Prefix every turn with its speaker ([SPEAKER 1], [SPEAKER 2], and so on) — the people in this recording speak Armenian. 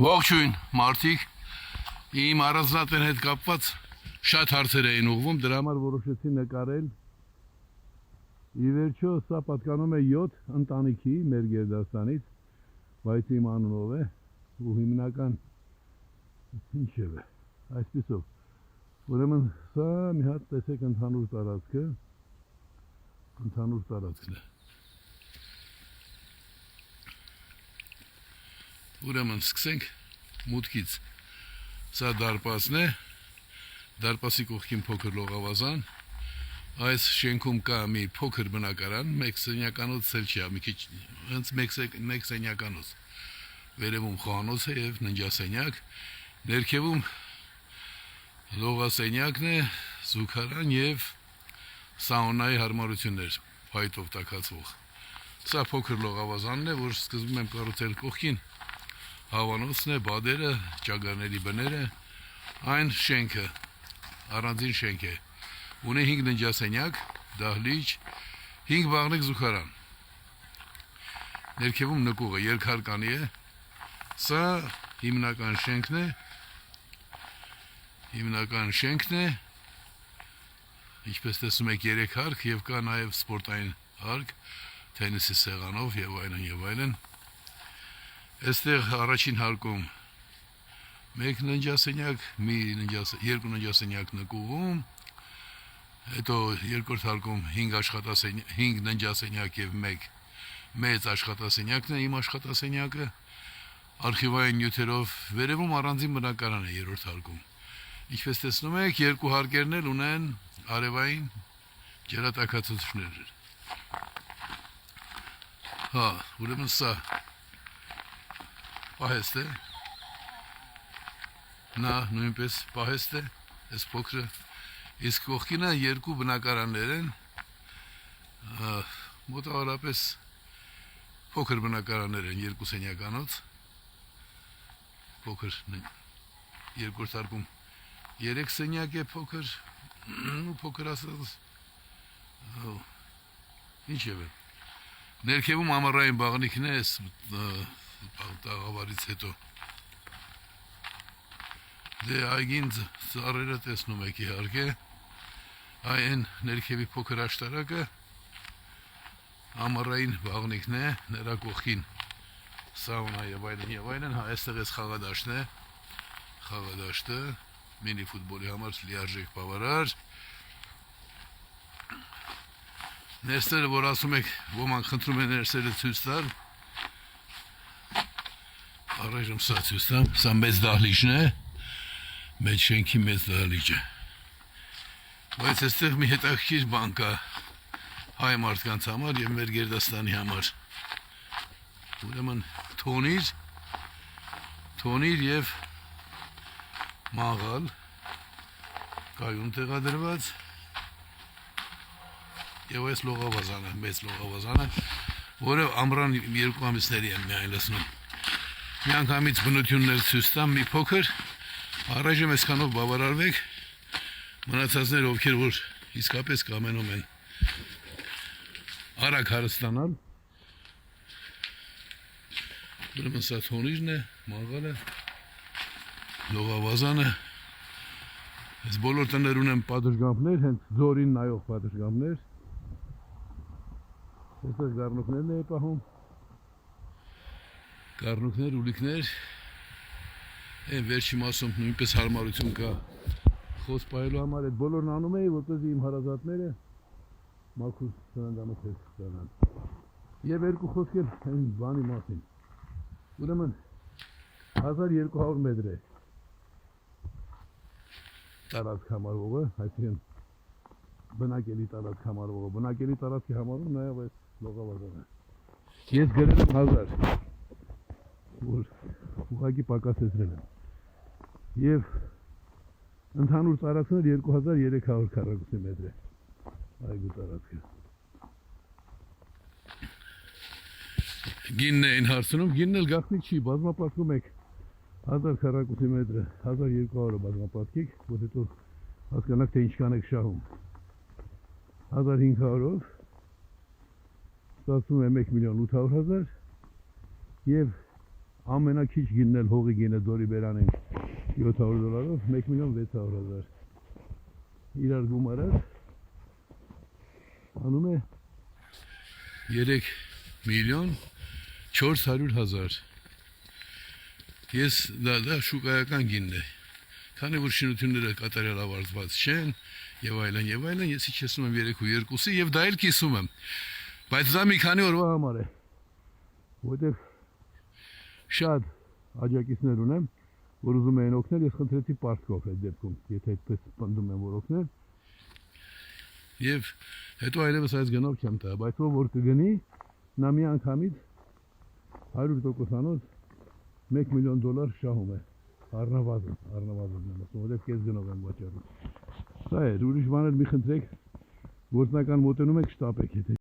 [SPEAKER 1] Ողջույն, մարդիկ, իմ առանձնատեն հետ կապված շատ հարցեր էին ուղղվում, դրա համար որոշեցի նկարել։ Ի վերջո, սա պատկանում է 7 ընտանիքի մեր Գերդաստանից, բայց իմ անունով է ու հիմնական ինչև է, այսպիսով։ Ուրեմն սա մի հատ տեսեք ընդհանուր տարածքն է։ Ուրեմն սկսենք մուտքից, սա դարպասն է, դարպասի կողքին փոքր լողավազան, այս շենքում կա մի փոքր բնակարան, մեկ սենյականոց էլ չի, մի քիչ հենց մեկ սենյականոց, վերևում խոհանոց է և ննջասենյակ, ներքևում լողասենյակն է, զուգարան և սաունայի հարմարություններ, փայտով տաքացվող, սա փոքր լողավազանն է, որ սկզբում եմ կառուցել կողքին, հավանոցն է, բադերը, ճագարների բները, այն շենքը, առանձին շենք է, ունի 5 ննջասենյակ, դահլիճ, 5 բաղնիկ զուգարան, ներքևում նկուղը, երկհարկանի է, սա հիմնական շենքն է, ինչպես տեսնում եք 3 հարկ և կա նաև սպորտային հարկ, թենիսի սեղանով և այլն, Այստեղ առաջին հարկում մեկ ննջասենյակ, 2 ննջասենյակ նկուղում, հետո երկրորդ հարկում 5 ննջասենյակ և 1 մեծ աշխատասենյակն է, իմ աշխատասենյակը, արխիվային նյութերով, վերևում առանձին բնակարան է երրորդ հարկում։ Ինչպես տեսնում եք, 2 հարկերն էլ ունեն արևային ջրատաքացուցիչներ։ Ուրեմն սա պահեստ է, նա նույնպես պահեստ է, այս փոքրը, իսկ կողքինը 2 բնակարաններ են, մոտավորապես փոքր բնակարաններ են, 2 սենյականոց, փոքր, երկրորդ հարկում 3 սենյակ է փոքր ասած, ինչև է, ներքևում ամառային բաղնիքն է, տաղավարից հետո դե այգին ծառերը տեսնում եք իհարկե, այն ներքևի փոքր աշտարակը ամառային բաղնիքն է, նրա կողքին սաունա և այլն, այստեղ էս խաղադաշտն է, խաղադաշտը մինի ֆուտբոլի համար լիարժեք բավարար, ներսերը, որ ասում եք, ոմանք խնդրում են ներսերը ցույց տալ, առայժմ սա ցույց տամ, սա մեծ դահլիճն է, մեծ շենքի մեծ դահլիճը, բայց այստեղ մի հետաքրքիր բան կա հայ մարդկանց համար և մեր Գերդաստանի համար, ուրեմն թոնիր և մաղալ, կայուն տեղադրված, և այս լողավազանը, մեծ լողավազանը, որը ամռան 2 ամիսների եմ միայն լսնում, մի անգամից բնություններ ցույց տամ, մի փոքր, առայժմ այսքանով բավարարվեք, մնացածներ ովքեր որ իսկապես կամենում են արագ հարստանալ, ուրեմն սա թոնիրն է, մաղալը, լողավազանը, այս բոլոր տներ ունեն պատշգամբներ, հենց ձորին նայող պատշգամբներ, այստեղ գառնուկներն է պահում, Գառնուկներ, ուլիկներ, այն վերջի մասում նույնպես հարմարություն կա խոս պահելու համար, այդ բոլորն անում էի, որպեսզի իմ հարազատները մաքուր սննդանոց հետ ստանան։ Եվ 2 խոսքեր այն բանի մասին։ Ուրեմն 1200 մետր է տարածք համարվողը, այսինքն բնակելի տարածք համարվողը, բնակելի տարածքի համարում նաև այս լողավազանը։ Ես գրել եմ 1000 որ ուղղակի պակասեցրել եմ և ընդհանուր տարածքն 2300 քառակուսի մետր է այգու տարածքը։ Գինն էին հարցնում, գինն էլ գաղտնիք չի, բազմապատկում եք 1000 քառակուսի մետրը, 1200-ը բազմապատկեք, որ հետո հասկանաք, թե ինչքան եք շահում։ 1500-ով ստացվում է 1,8 միլիոն և ամենակիչ գինն էլ հողի գինը դորի բերանին $700 $1,600,000 իրար գումարած անում է 3,400,000 ես դա շուկայական գինն է քանի որ շինությունները կատարյալ ավարտված չեն եւ այլն ես իջեցնում եմ 3.2-ի եւ դա էլ կիսում եմ բայց դա մի քանի օրվա համար է որտեղ շատ աջակիցներ ունեմ որ ուզում են օգնել ես խնդրեցի պարտքով այդ դեպքում եթե այդպես պնդում եմ որ օգնել եւ հետո այլևս այս գնով չեմ տա բայց որ կգնի նա մի անգամից 100%-անոց $1,000,000 շահում է առնվազն որտեղ կես գնով եմ վաճառում սա է ուրիշ բաներ մի խնդրեք գործնական մոտենում եք շտապեք եթե